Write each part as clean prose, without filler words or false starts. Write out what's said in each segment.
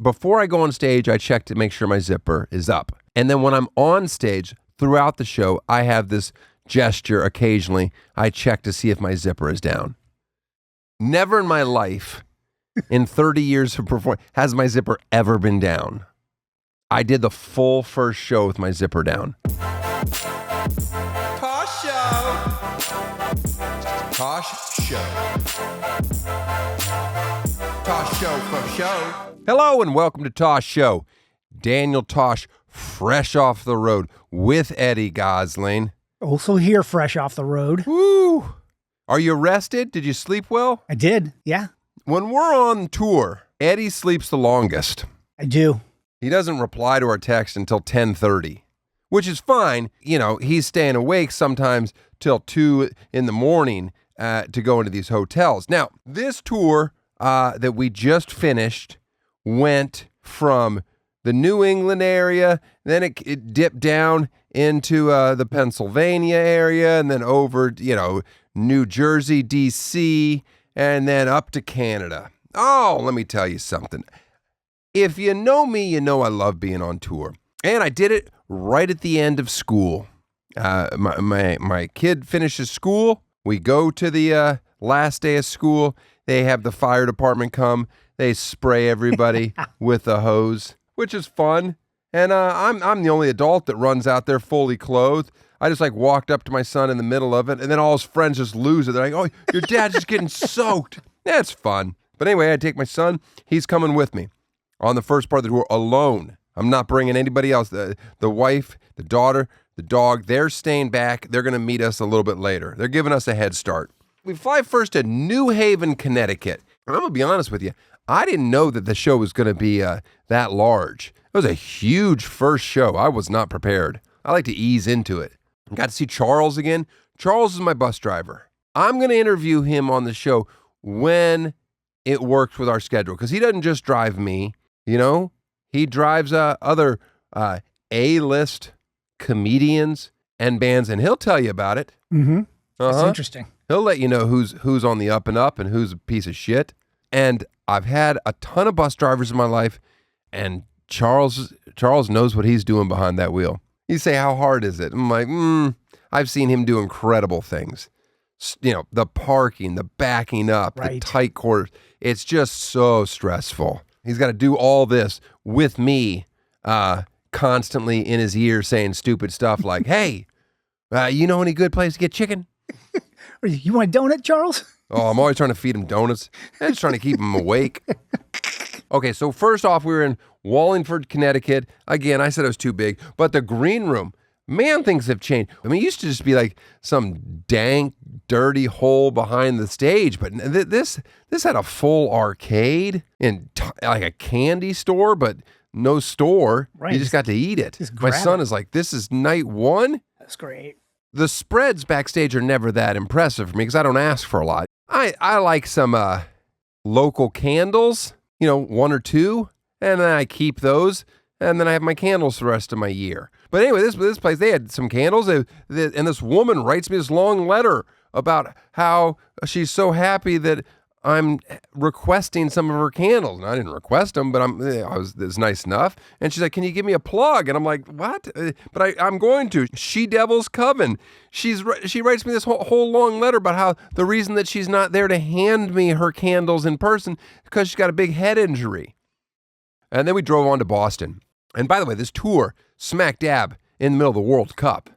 Before I go on stage, I check to make sure my zipper is up. And then when I'm on stage, throughout the show, I have this gesture occasionally. I check to see if my zipper is down. Never in my life, in 30 years of performing, has my zipper ever been down. I did the full first show with my zipper down. Tosh Show. Tosh Show. Tosh Show for show. Hello and welcome to Tosh Show. Daniel Tosh, fresh off the road with Eddie Gossling. Also here, fresh off the road. Woo! Are you rested? Did you sleep well? I did, yeah. When we're on tour, Eddie sleeps the longest. I do. He doesn't reply to our text until 10:30, which is fine. You know, he's staying awake sometimes till 2 in the morning to go into these hotels. Now, this tour that we just finished went from the New England area, then it dipped down into the Pennsylvania area, and then over, New Jersey, D.C., and then up to Canada. Oh, let me tell you something. If you know me, you know I love being on tour. And I did it right at the end of school. My kid finishes school. We go to the last day of school. They have the fire department come. They spray everybody with a hose, which is fun. And I'm the only adult that runs out there fully clothed. I just walked up to my son in the middle of it, and then all his friends just lose it. They're like, "Oh, your dad's just getting soaked." That's fun. But anyway, I take my son. He's coming with me on the first part of the tour alone. I'm not bringing anybody else. The wife, the daughter, the dog, they're staying back. They're going to meet us a little bit later. They're giving us a head start. We fly first to New Haven, Connecticut. And I'm going to be honest with you. I didn't know that the show was going to be that large. It was a huge first show. I was not prepared. I like to ease into it. I got to see Charles again. Charles is my bus driver. I'm going to interview him on the show when it works with our schedule, because he doesn't just drive me, he drives other A-list comedians and bands, and he'll tell you about it. Mm-hmm. That's interesting. He'll let you know who's on the up and up and who's a piece of shit. And I've had a ton of bus drivers in my life, and Charles knows what he's doing behind that wheel. You say, how hard is it? I'm like, I've seen him do incredible things. The parking, the backing up, right. The tight quarters. It's just so stressful. He's got to do all this with me constantly in his ear saying stupid stuff like, "Hey, you know any good place to get chicken? You want a donut, Charles?" Oh, I'm always trying to feed him donuts. I'm just trying to keep him awake. Okay, so first off, we were in Wallingford, Connecticut. Again, I said it was too big, but the green room, man, things have changed. I mean, it used to just be like some dank, dirty hole behind the stage, but this had a full arcade and like a candy store, but no store. Right. You just got to eat it. My son is like, "This is night one." That's great. The spreads backstage are never that impressive for me because I don't ask for a lot. I like some local candles, 1 or 2, and then I keep those, and then I have my candles the rest of my year. But anyway, this place, they had some candles, and this woman writes me this long letter about how she's so happy that I'm requesting some of her candles. And I didn't request them, but it's nice enough. And she's like, "Can you give me a plug?" And I'm like, "What?" But I'm going to. She Devil's Coven. She writes me this whole long letter about how the reason that she's not there to hand me her candles in person is because she's got a big head injury. And then we drove on to Boston. And by the way, this tour, smack dab in the middle of the World Cup.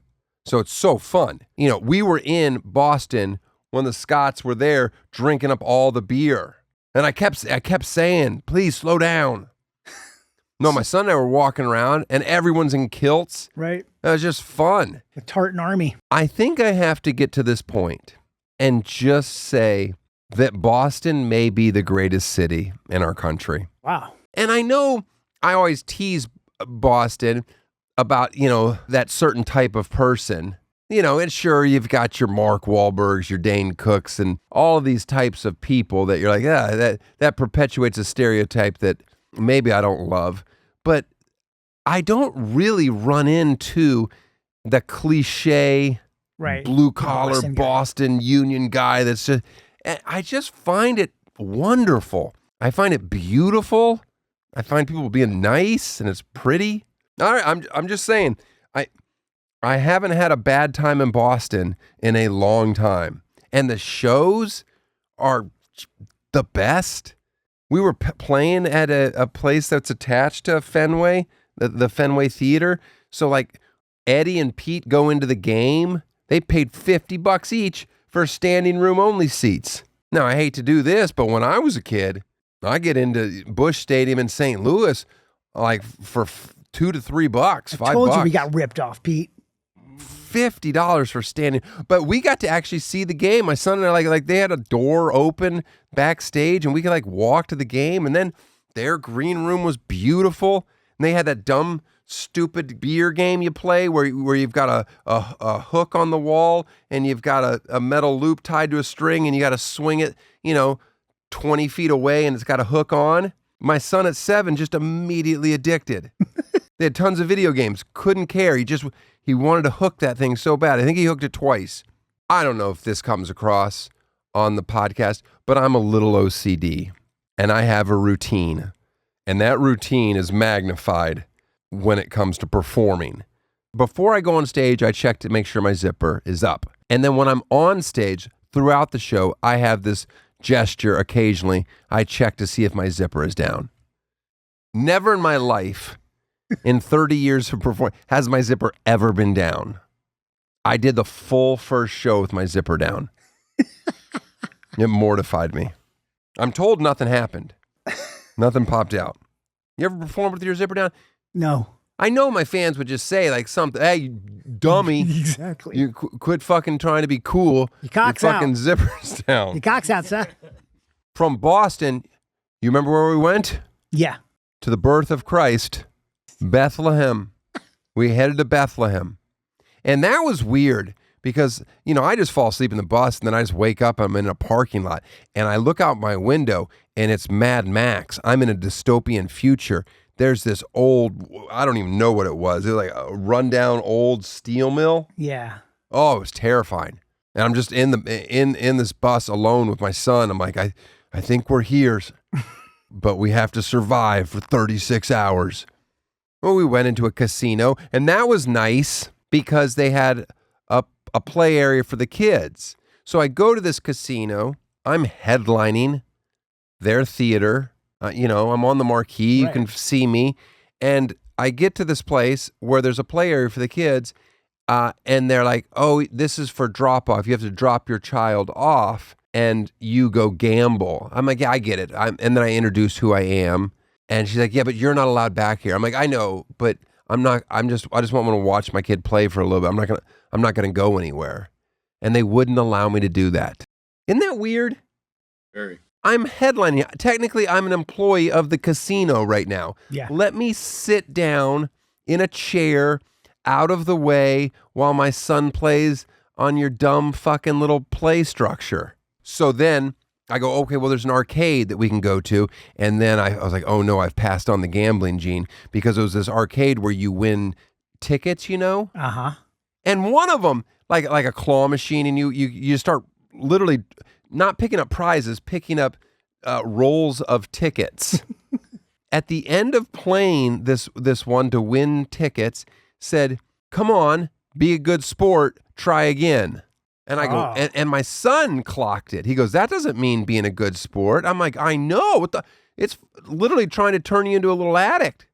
So it's so fun. We were in Boston when the Scots were there drinking up all the beer. And I kept saying, "Please slow down." No, my son and I were walking around and everyone's in kilts. Right. It was just fun. The tartan army. I think I have to get to this point and just say that Boston may be the greatest city in our country. Wow. And I know I always tease Boston about, that certain type of person. And sure, you've got your Mark Wahlbergs, your Dane Cooks, and all of these types of people that you're like, that perpetuates a stereotype that maybe I don't love. But I don't really run into the cliche, right, blue-collar Boston Union guy that's just, I just find it wonderful. I find it beautiful. I find people being nice and it's pretty. All right, I'm just saying, I haven't had a bad time in Boston in a long time. And the shows are the best. We were playing at a place that's attached to Fenway, the Fenway Theater. So like Eddie and Pete go into the game. They paid $50 each for standing room only seats. Now, I hate to do this, but when I was a kid, I get into Busch Stadium in St. Louis like for $2 to $3, $5. I told you we got ripped off, Pete. $50 for standing, but we got to actually see the game. My son and I like they had a door open backstage, and we could like walk to the game. And then their green room was beautiful, and they had that dumb, stupid beer game you play where you've got a hook on the wall, and you've got a metal loop tied to a string, and you got to swing it, 20 feet away, and it's got a hook on. My son at 7 just immediately addicted. They had tons of video games, couldn't care. He wanted to hook that thing so bad. I think he hooked it twice. I don't know if this comes across on the podcast, but I'm a little OCD, and I have a routine. And that routine is magnified when it comes to performing. Before I go on stage, I check to make sure my zipper is up. And then when I'm on stage, throughout the show, I have this gesture occasionally. I check to see if my zipper is down. Never in my life, in 30 years of performing, has my zipper ever been down. I did the full first show with my zipper down. It mortified me. I'm told nothing happened. Nothing popped out. You ever performed with your zipper down? No. I know my fans would just say like something, hey, you dummy. Exactly. You quit fucking trying to be cool. Your cock's Your fucking out. zipper's down. Your cock's out, sir. From Boston, you remember where we went? Yeah. To the birth of Christ, Bethlehem. We headed to Bethlehem. And that was weird because, I just fall asleep in the bus and then I just wake up, I'm in a parking lot and I look out my window and it's Mad Max. I'm in a dystopian future. There's this old, I don't even know what it was. It was like a rundown old steel mill. Yeah. Oh, it was terrifying. And I'm just in this bus alone with my son. I'm like, I think we're here, but we have to survive for 36 hours. Well, we went into a casino, and that was nice because they had a play area for the kids. So I go to this casino. I'm headlining their theater. I'm on the marquee. Right. You can see me. And I get to this place where there's a play area for the kids, and they're like, oh, this is for drop-off. You have to drop your child off, and you go gamble. I'm like, yeah, I get it. And then I introduce who I am. And she's like, yeah, but you're not allowed back here. I'm like, I know, but I just want to watch my kid play for a little bit. I'm not gonna go anywhere. And they wouldn't allow me to do that. Isn't that weird? Very. I'm headlining. Technically, I'm an employee of the casino right now. Yeah. Let me sit down in a chair out of the way while my son plays on your dumb fucking little play structure. So then I go, okay, well, there's an arcade that we can go to. And then I was like, oh no, I've passed on the gambling gene because it was this arcade where you win tickets, Uh-huh. And one of them, like a claw machine, and you start literally not picking up prizes, picking up rolls of tickets. At the end of playing this one to win tickets, said, come on, be a good sport, try again. And I go, and my son clocked it. He goes, that doesn't mean being a good sport. I'm like, I know. It's literally trying to turn you into a little addict.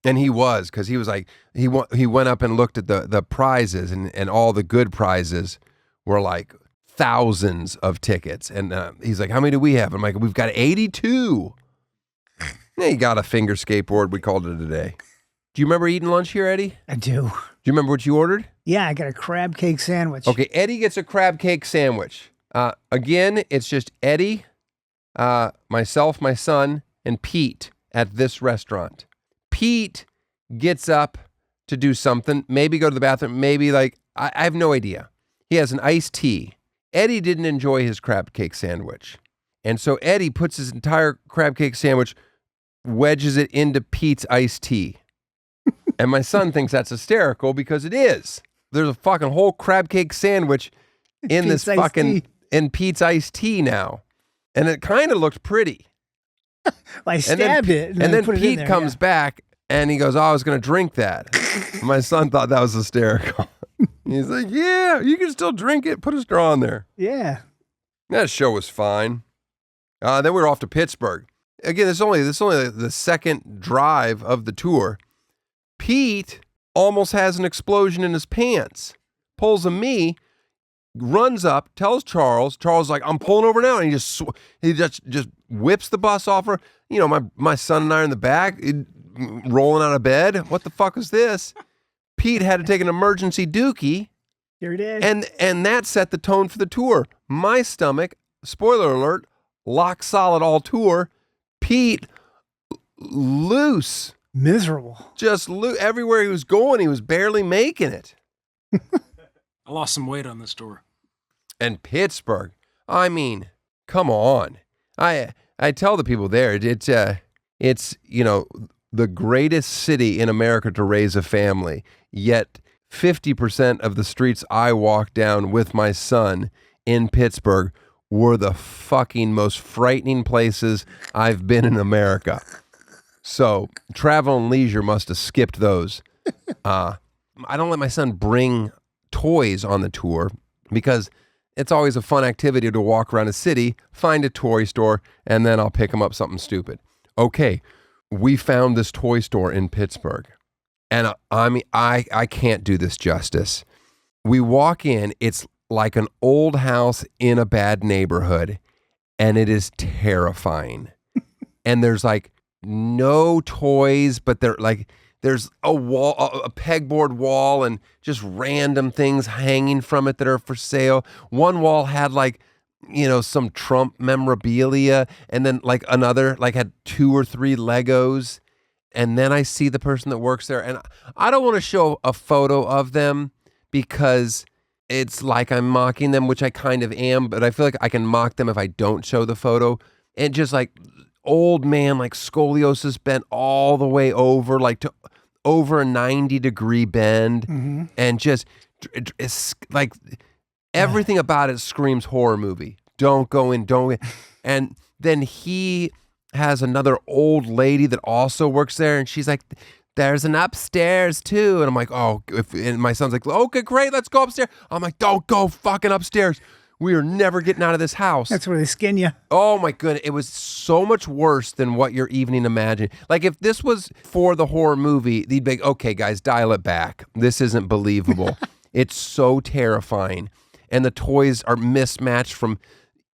And he was, because he was like, he went up and looked at the prizes, and all the good prizes were like thousands of tickets. And he's like, how many do we have? I'm like, we've got 82. Yeah, he got a finger skateboard. We called it a day. Do you remember eating lunch here, Eddie? I do. Do you remember what you ordered? Yeah, I got a crab cake sandwich. Okay, Eddie gets a crab cake sandwich. Again, it's just Eddie, myself, my son, and Pete at this restaurant. Pete gets up to do something, maybe go to the bathroom, maybe I have no idea. He has an iced tea. Eddie didn't enjoy his crab cake sandwich. And so Eddie puts his entire crab cake sandwich, wedges it into Pete's iced tea. And my son thinks that's hysterical because it is. There's a fucking whole crab cake sandwich in this fucking, in Pete's iced tea now. And it kind of looked pretty. I stabbed it. And then put it in Pete there, comes yeah. back and he goes, "Oh, I was going to drink that." My son thought that was hysterical. He's like, "Yeah, you can still drink it. Put a straw in there." Yeah. That show was fine. Then we were off to Pittsburgh. Again, this is only the second drive of the tour. Pete almost has an explosion in his pants. Pulls a me, runs up, tells Charles. Charles is like, "I'm pulling over now," and he just whips the bus off her. You know, my son and I are in the back, rolling out of bed. What the fuck is this? Pete had to take an emergency dookie. Here it is. And that set the tone for the tour. My stomach, spoiler alert, lock solid all tour. Pete, loose. Miserable. Just everywhere he was going, he was barely making it. I lost some weight on this tour. And Pittsburgh, I mean, come on. I tell the people there, it's the greatest city in America to raise a family, yet 50% of the streets I walked down with my son in Pittsburgh were the fucking most frightening places I've been in America. So Travel and Leisure must have skipped those. I don't let my son bring toys on the tour because it's always a fun activity to walk around a city, find a toy store, and then I'll pick him up something stupid. Okay, we found this toy store in Pittsburgh. And I mean, I can't do this justice. We walk in, it's like an old house in a bad neighborhood, and it is terrifying. And there's like no toys, but there's a wall, a pegboard wall, and just random things hanging from it that are for sale. One wall had some Trump memorabilia, and then like another had 2 or 3 Legos. And then I see the person that works there, and I don't want to show a photo of them because it's like I'm mocking them, which I kind of am, but I feel like I can mock them if I don't show the photo. And just like old man, like scoliosis bent all the way over, like to over a 90-degree bend. And just, it's like everything about it screams horror movie. Don't go in. And then he has another old lady that also works there, and she's like, "There's an upstairs too." And I'm like, "Oh," and my son's like, "Okay, great, let's go upstairs." I'm like, "Don't go fucking upstairs. We are never getting out of this house." That's where they skin you. Oh my goodness, it was so much worse than what your evening imagined. Like if this was for the horror movie, they'd be like, "Okay, guys, dial it back. This isn't believable." It's so terrifying, and the toys are mismatched from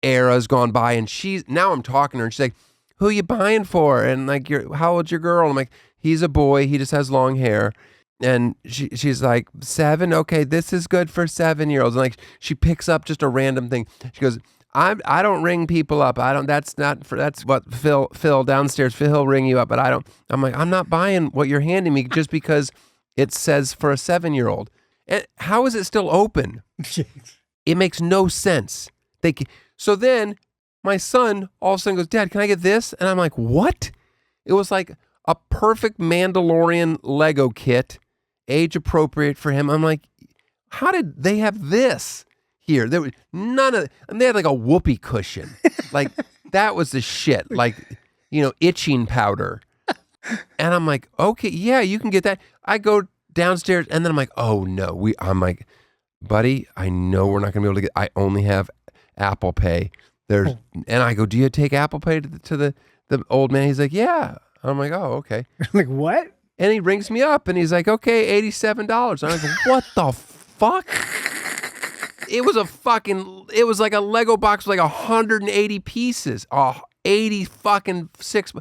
eras gone by. And now I'm talking to her, and she's like, "Who you buying for?" And like, "How old's your girl?" And I'm like, "He's a boy. He just has long hair." And she's like, 7? Okay, this is good for 7-year-olds. And like, she picks up just a random thing. She goes, I don't ring people up. That's what Phil downstairs, Phil ring you up, but I don't. I'm like, I'm not buying what you're handing me just because it says for a 7-year-old. And how is it still open? It makes no sense. So then my son all of a sudden goes, "Dad, can I get this?" And I'm like, "What?" It was like a perfect Mandalorian Lego kit, age appropriate for him. I'm like, how did they have this here? There was none of, and they had like a whoopee cushion. Like that was the shit. Like, itching powder. And I'm like, "Okay, yeah, you can get that." I go downstairs, and then I'm like, "Oh no, I'm like, buddy, I know we're not gonna be able to get. I only have Apple Pay." And I go, "Do you take Apple Pay to the old man?" He's like, "Yeah." I'm like, "Oh, okay." Like, what? And he rings me up, and he's like, "Okay, $87. I'm like, "What the fuck?" It was like a Lego box with like 180 pieces. 80 fucking 6.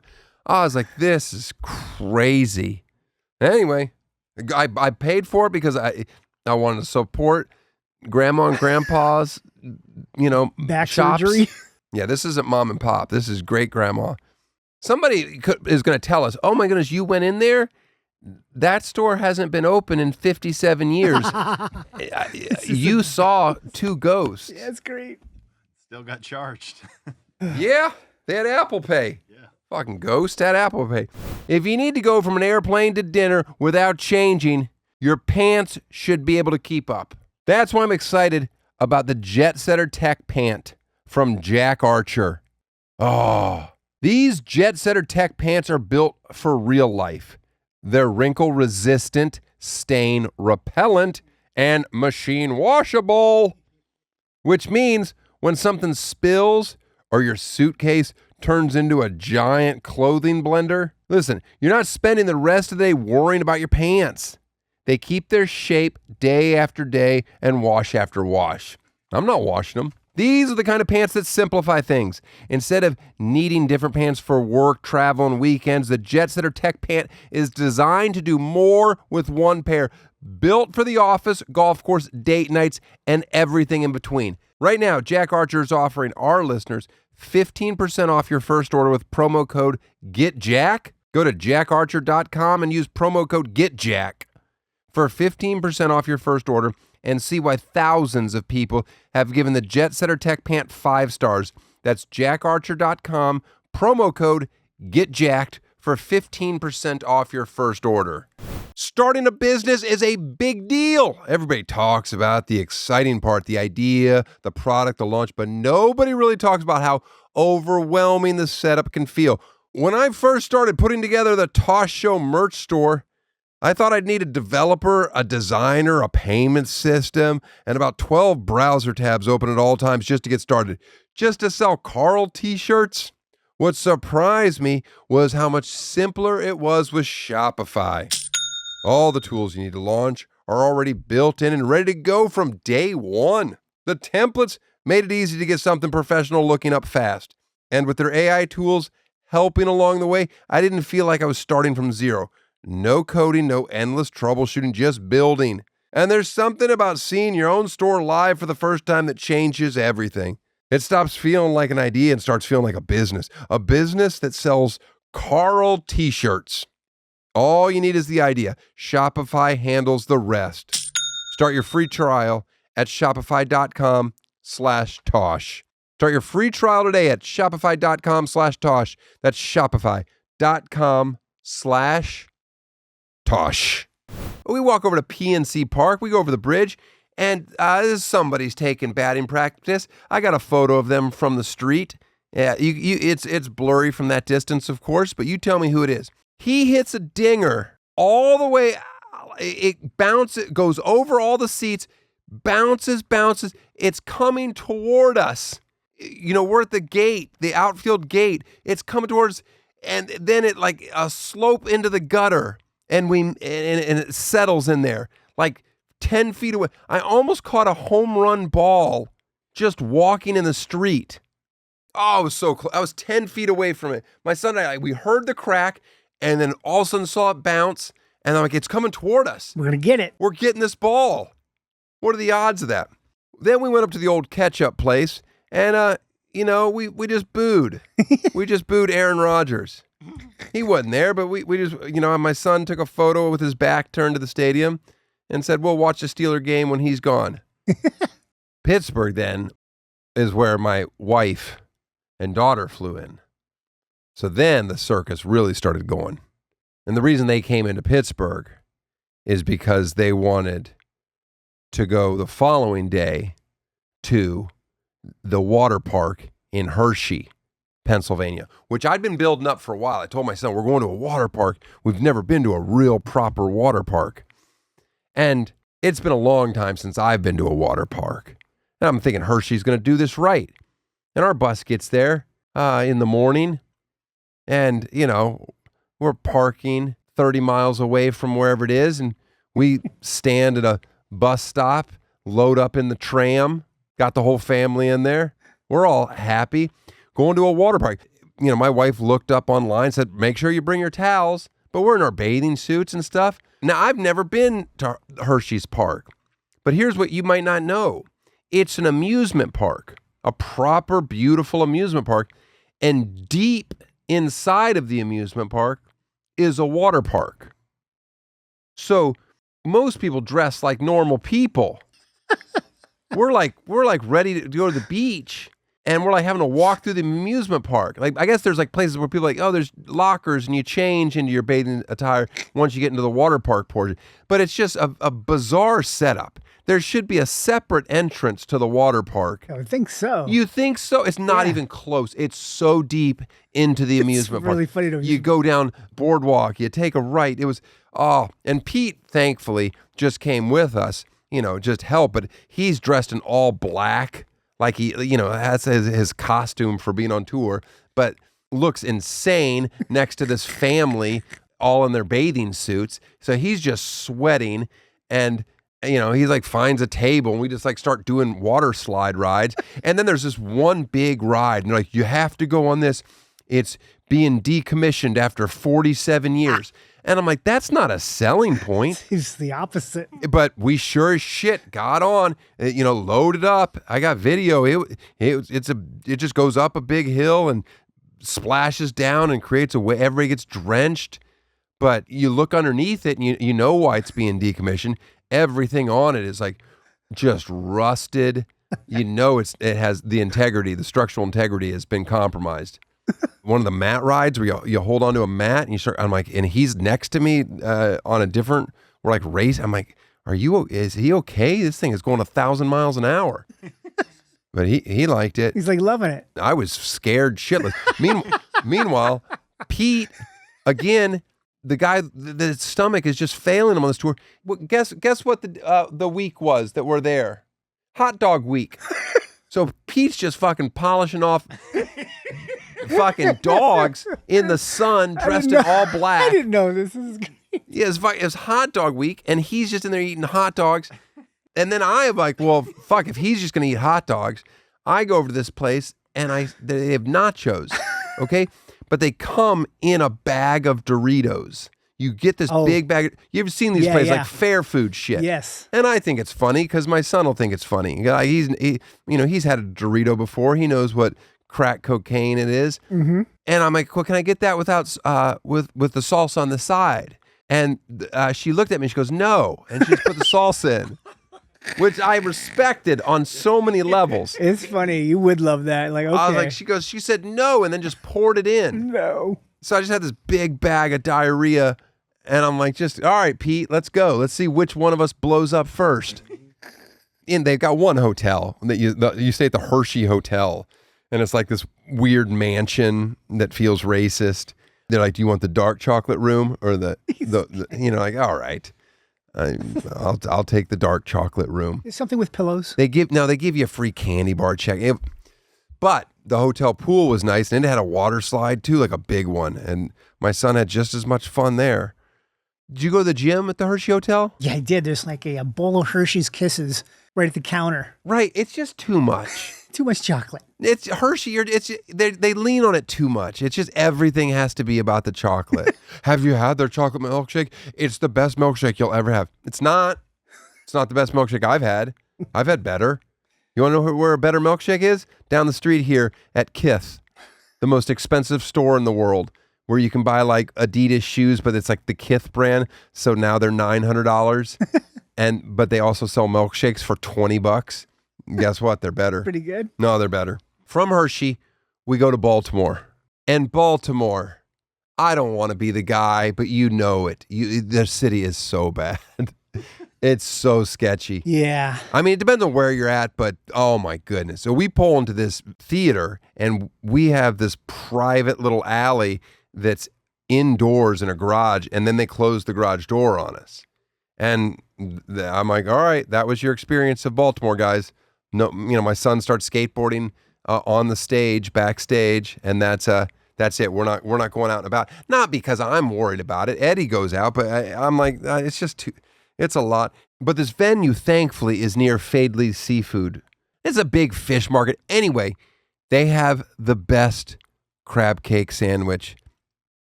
I was like, this is crazy. Anyway, I paid for it because I wanted to support grandma and grandpa's, Back shops. surgery. Yeah, this isn't mom and pop. This is great grandma. Somebody is going to tell us, "Oh my goodness, you went in there? That store hasn't been open in 57 years. You saw 2 ghosts." Yeah, that's great. Still got charged. Yeah, they had Apple Pay. Yeah. Fucking ghost had Apple Pay. If you need to go from an airplane to dinner without changing, your pants should be able to keep up. That's why I'm excited about the Jet Setter Tech Pant from Jack Archer. Oh, These Jet Setter Tech pants are built for real life. They're wrinkle resistant, stain repellent, and machine washable, which means when something spills or your suitcase turns into a giant clothing blender, listen, you're not spending the rest of the day worrying about your pants. They keep their shape day after day and wash after wash. I'm not washing them. These are the kind of pants that simplify things. Instead of needing different pants for work, travel, and weekends, the Jet Setter Tech pant is designed to do more with one pair. Built for the office, golf course, date nights, and everything in between. Right now, Jack Archer is offering our listeners 15% off your first order with promo code GETJACK. Go to jackarcher.com and use promo code GETJACK for 15% off your first order and see why thousands of people have given the Jet Setter Tech pant 5 stars. That's jackarcher.com, promo code GETJACKED for 15% off your first order. Starting a business is a big deal. Everybody talks about the exciting part, the idea, the product, the launch, but nobody really talks about how overwhelming the setup can feel. When I first started putting together the Tosh Show merch store, I thought I'd need a developer, a designer, a payment system, and about 12 browser tabs open at all times just to get started. Just to sell Carl t-shirts? What surprised me was how much simpler it was with Shopify. All the tools you need to launch are already built in and ready to go from day one. The templates made it easy to get something professional looking up fast. And with their AI tools helping along the way, I didn't feel like I was starting from zero. No coding, no endless troubleshooting, just building. And there's something about seeing your own store live for the first time that changes everything. It stops feeling like an idea and starts feeling like a business that sells Carl t-shirts. All you need is the idea. Shopify handles the rest. Start your free trial at shopify.com/Tosh. Start your free trial today at shopify.com/Tosh. That's shopify.com/Tosh. We walk over to PNC Park. We go over the bridge, and somebody's taking batting practice. I got a photo of them from the street. Yeah, it's blurry from that distance, of course, but you tell me who it is. He hits a dinger all the way. It bounces, goes over all the seats, bounces. It's coming toward us. You know, we're at the gate, the outfield gate. It's coming towards, and then it like a slope into the gutter. And it settles in there like 10 feet away. I almost caught a home run ball just walking in the street. Oh, it was so close. I was 10 feet away from it. My son and I, we heard the crack and then all of a sudden saw it bounce. And I'm like, it's coming toward us. We're going to get it. We're getting this ball. What are the odds of that? Then we went up to the old ketchup place and, we just booed. We just booed Aaron Rodgers. He wasn't there, but we just, my son took a photo with his back turned to the stadium and said, we'll watch the Steeler game when he's gone. Pittsburgh, then, is where my wife and daughter flew in. So then the circus really started going. And the reason they came into Pittsburgh is because they wanted to go the following day to the water park in Hershey, Pennsylvania, which I'd been building up for a while. I told my son, we're going to a water park. We've never been to a real proper water park. And it's been a long time since I've been to a water park. And I'm thinking Hershey's going to do this right. And our bus gets there in the morning. And, we're parking 30 miles away from wherever it is. And we stand at a bus stop, load up in the tram, got the whole family in there. We're all happy. Going to a water park. My wife looked up online, said, make sure you bring your towels, but we're in our bathing suits and stuff. Now, I've never been to Hershey's Park, but here's what you might not know. It's an amusement park, a proper, beautiful amusement park, and deep inside of the amusement park is a water park. So most people dress like normal people. We're like ready to go to the beach. And we're like having to walk through the amusement park. Like, I guess there's like places where people are like, oh, there's lockers and you change into your bathing attire once you get into the water park portion. But it's just a bizarre setup. there should be a separate entrance to the water park. I would think so. You think so? It's not Yeah. even close. It's so deep into the amusement really park. funny to You go down boardwalk, you take a right. It was, and Pete, thankfully, just came with us, just help, but he's dressed in all black, like he, has his costume for being on tour, but looks insane next to this family, all in their bathing suits. So he's just sweating, and he like finds a table and we just like start doing water slide rides. And then there's this one big ride and they're like, you have to go on this. It's being decommissioned after 47 years. And I'm like, that's not a selling point. It's the opposite. But we sure as shit got on, loaded up. I got video. It just goes up a big hill and splashes down and creates a way. Everybody gets drenched. But you look underneath it and you know why it's being decommissioned. Everything on it is like just rusted. It has the integrity, the structural integrity has been compromised. One of the mat rides where you hold onto a mat and I'm like, and he's next to me on a different, we're like race. I'm like, is he okay? This thing is going 1,000 miles an hour. But he liked it. He's like loving it. I was scared shitless. Meanwhile, Pete, again, the guy, the stomach is just failing him on this tour. Well, guess what the week was that we're there? Hot dog week. So Pete's just fucking polishing off fucking dogs in the sun, dressed in all black. I didn't know this. This is great. Yeah, it's hot dog week, and he's just in there eating hot dogs. And then I'm like, well, fuck, if he's just going to eat hot dogs, I go over to this place, and they have nachos, okay? But they come in a bag of Doritos. You get this big bag. You ever seen these places like fair food shit? Yes. And I think it's funny because my son will think it's funny. He's had a Dorito before. He knows what crack cocaine it is. Mm-hmm. And I'm like, well, can I get that without with the salsa on the side? And she looked at me and she goes, no. And she just put the salsa in, which I respected on so many levels. It's funny. You would love that. Like, okay. I was like, she said no, and then just poured it in. No. So I just had this big bag of diarrhea, and I'm like, all right, Pete, let's go. Let's see which one of us blows up first. And they've got one hotel that you stay at the Hershey Hotel, and it's like this weird mansion that feels racist. They're like, do you want the dark chocolate room or the like, all right, I'll take the dark chocolate room. Is something with pillows? They give you a free candy bar check. But the hotel pool was nice, and it had a water slide too, like a big one. And my son had just as much fun there. Did you go to the gym at the Hershey Hotel? Yeah, I did. There's like a bowl of Hershey's Kisses right at the counter. Right. It's just too much. Too much chocolate. It's Hershey. They lean on it too much. It's just everything has to be about the chocolate. Have you had their chocolate milkshake? It's the best milkshake you'll ever have. It's not. It's not the best milkshake I've had. I've had better. You want to know where a better milkshake is? Down the street here at Kith, the most expensive store in the world, where you can buy like Adidas shoes, but it's like the Kith brand. So now they're $900, but they also sell milkshakes for $20. Guess what? They're better. Pretty good. No, they're better. From Hershey, we go to Baltimore. And Baltimore, I don't want to be the guy, but you know it. The city is so bad. It's so sketchy. Yeah. I mean, it depends on where you're at, but oh my goodness. So we pull into this theater, and we have this private little alley that's indoors in a garage, and then they close the garage door on us. And I'm like, all right, that was your experience of Baltimore, guys. No, my son starts skateboarding on the stage, backstage, and that's it. We're not going out and about. Not because I'm worried about it. Eddie goes out, but I'm like, it's just too. It's a lot. But this venue, thankfully, is near Fadley's Seafood. It's a big fish market. Anyway, they have the best crab cake sandwich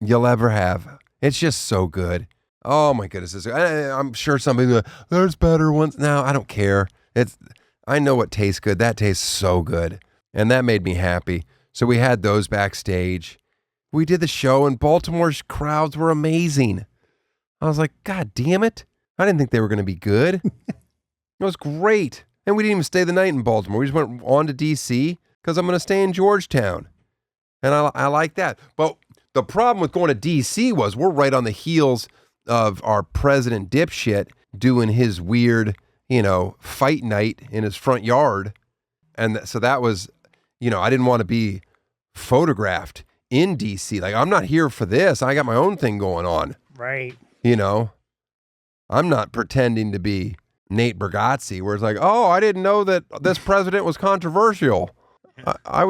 you'll ever have. It's just so good. Oh my goodness. I'm sure somebody will be like, there's better ones. No, I don't care. I know what tastes good. That tastes so good. And that made me happy. So we had those backstage. We did the show, and Baltimore's crowds were amazing. I was like, God damn it. I didn't think they were going to be good. It was great. And we didn't even stay the night in Baltimore. We just went on to D.C. because I'm going to stay in Georgetown. And I like that. But the problem with going to D.C. was we're right on the heels of our president dipshit doing his weird fight night in his front yard. And so that was, I didn't want to be photographed in DC. Like, I'm not here for this. I got my own thing going on. Right. I'm not pretending to be Nate Bargatze, where it's like, oh, I didn't know that this president was controversial. I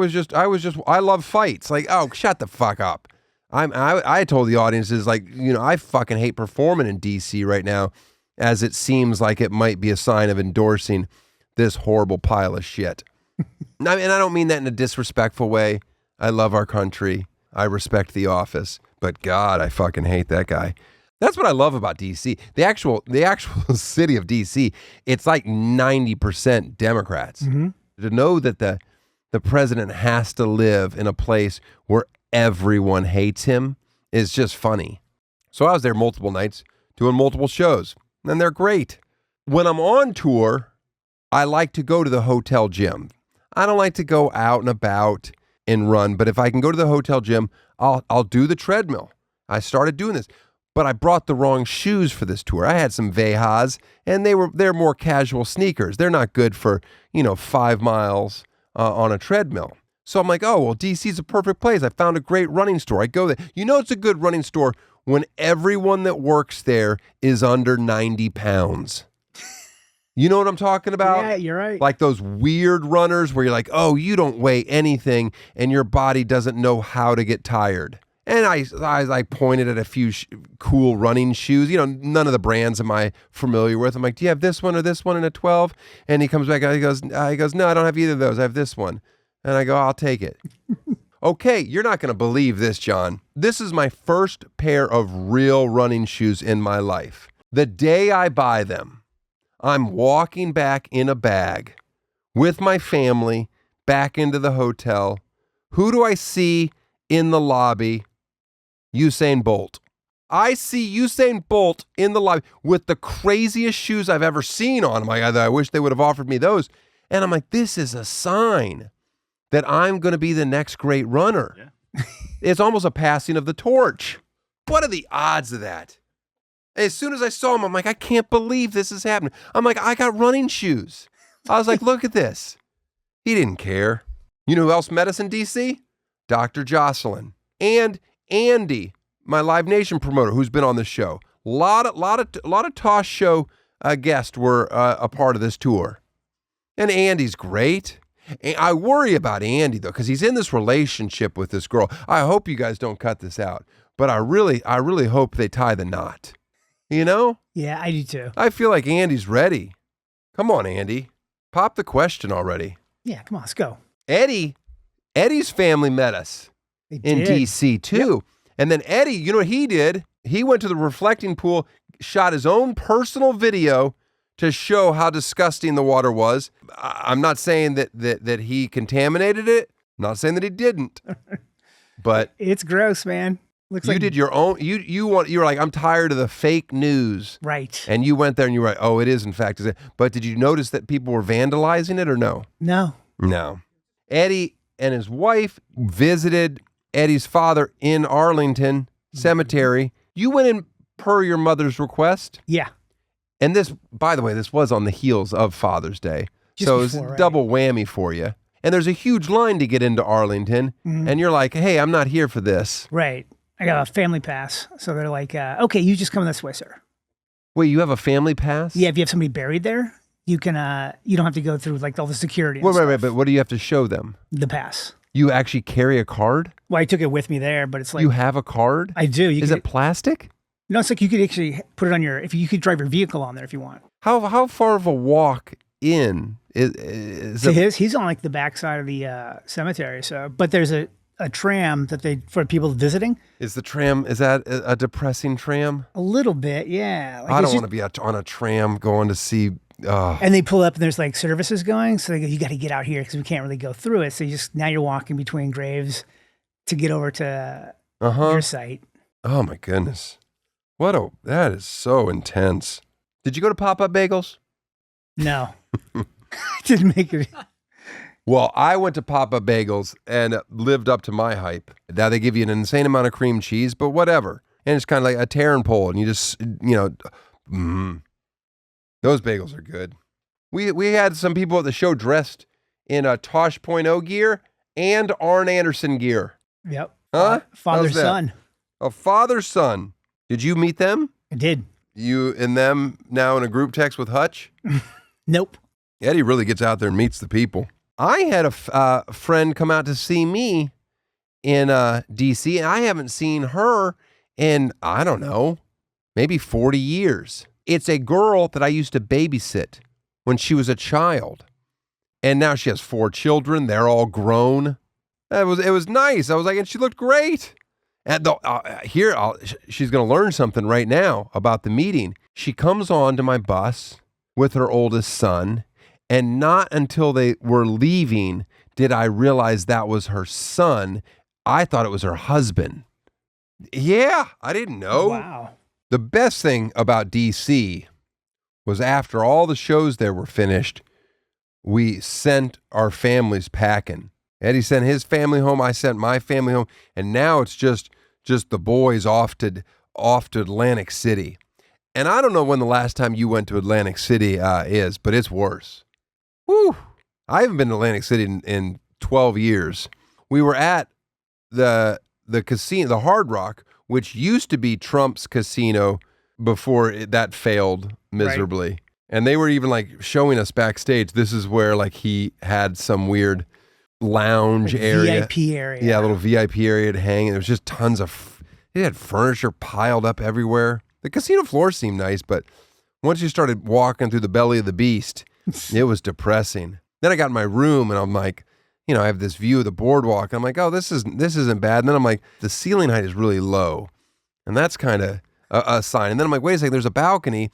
love fights. Like, oh, shut the fuck up. I told the audiences, like, I fucking hate performing in DC right now, as it seems like it might be a sign of endorsing this horrible pile of shit. And I don't mean that in a disrespectful way. I love our country. I respect the office, but God, I fucking hate that guy. That's what I love about DC. The actual city of DC, it's like 90% Democrats. Mm-hmm. To know that the president has to live in a place where everyone hates him is just funny. So I was there multiple nights doing multiple shows, and they're great. When I'm on tour, I like to go to the hotel gym. I don't like to go out and about and run, but if I can go to the hotel gym, I'll do the treadmill. I started doing this, but I brought the wrong shoes for this tour. I had some Vejas, and they're more casual sneakers. They're not good for 5 miles on a treadmill. So I'm like, oh, well, DC's a perfect place. I found a great running store. I go there. It's a good running store when everyone that works there is under 90 pounds. You know what I'm talking about? Yeah, you're right. Like those weird runners where you're like, oh, you don't weigh anything and your body doesn't know how to get tired. And I pointed at a few cool running shoes. None of the brands am I familiar with. I'm like, do you have this one or this one in a 12? And he comes back and he goes, no, I don't have either of those. I have this one. And I go, I'll take it. Okay, you're not going to believe this, John. This is my first pair of real running shoes in my life. The day I buy them, I'm walking back in a bag with my family back into the hotel. Who do I see in the lobby? Usain Bolt. I see Usain Bolt in the lobby with the craziest shoes I've ever seen on him. I wish they would have offered me those. And I'm like, this is a sign that I'm going to be the next great runner. Yeah. It's almost a passing of the torch. What are the odds of that? As soon as I saw him, I'm like, I can't believe this is happening. I'm like, I got running shoes. I was like, look at this. He didn't care. You know who else met us in DC? Dr. Gossling and Andy, my Live Nation promoter, who's been on the show. A lot of Tosh Show guests were a part of this tour, and Andy's great. And I worry about Andy though, because he's in this relationship with this girl. I hope you guys don't cut this out, but I really hope they tie the knot. Yeah, I do too. I feel like Andy's ready. Come on, Andy. Pop the question already. Yeah, come on, let's go. Eddie's family met us in DC too. Yep. And then Eddie, you know what he did? He went to the reflecting pool, shot his own personal video to show how disgusting the water was. I'm not saying that he contaminated it. I'm not saying that he didn't. But it's gross, man. Looks you like did your own. You were like, I'm tired of the fake news, right? And you went there and you were like, oh, it is in fact. But did you notice that people were vandalizing it or no? No. Eddie and his wife visited Eddie's father in Arlington Cemetery. You went in per your mother's request. Yeah. And this, by the way, this was on the heels of Father's Day, so it's double whammy for you. And there's a huge line to get into Arlington, and you're like, hey, I'm not here for this. Right. I got a family pass. So they're like, okay, you just come this way, sir. Wait, you have a family pass? Yeah, if you have somebody buried there, you can, you don't have to go through like all the security. Right, but what do you have to show them? The pass. You actually carry a card? Well, I took it with me there, but it's like. You have a card? I do. Is it plastic? No, it's like you could actually put it on you could drive your vehicle on there if you want. How far of a walk in is he's on like the backside of the cemetery. So, but there's a tram that for people visiting. Is that a depressing tram? A little bit, yeah. Like I don't want to be on a tram going to see. And they pull up and there's like services going. So they go, you got to get out here because we can't really go through it. So now you're walking between graves to get over to your site. Oh my goodness. That is so intense. Did you go to Pop-Up Bagels? No. Didn't make it. Well, I went to Pop-Up Bagels and lived up to my hype. Now they give you an insane amount of cream cheese, but whatever. And it's kind of like a tear and pull, and you just, those bagels are good. We had some people at the show dressed in a Tosh gear and Arn Anderson gear. Yep. Huh? Father How's that? son. A father-son. Did you meet them? I did. You and them now in a group text with Hutch? Nope. Eddie really gets out there and meets the people. I had a friend come out to see me in D.C., and I haven't seen her in, I don't know, maybe 40 years. It's a girl that I used to babysit when she was a child. And now she has 4 children. They're all grown. It was nice. I was like, and she looked great. And she's going to learn something right now about the meeting. She comes on to my bus with her oldest son, and not until they were leaving did I realize that was her son. I thought it was her husband. Yeah, I didn't know. Wow. The best thing about DC was after all the shows there were finished, we sent our families packing. Eddie sent his family home. I sent my family home. And now it's just the boys off to Atlantic City. And I don't know when the last time you went to Atlantic City is, but it's worse. Whew. I haven't been to Atlantic City in 12 years. We were at the casino, the Hard Rock, which used to be Trump's casino before that failed miserably. Right. And they were even like showing us backstage. This is where like he had some weird lounge area. VIP area. Yeah, a little VIP area to hang. There was just tons of, it had furniture piled up everywhere. The casino floor seemed nice, but once you started walking through the belly of the beast, it was depressing. Then I got in my room and I'm like, I have this view of the boardwalk. I'm like, oh, this isn't bad. And then I'm like, the ceiling height is really low. And that's kind of a sign. And then I'm like, wait a second, there's a balcony,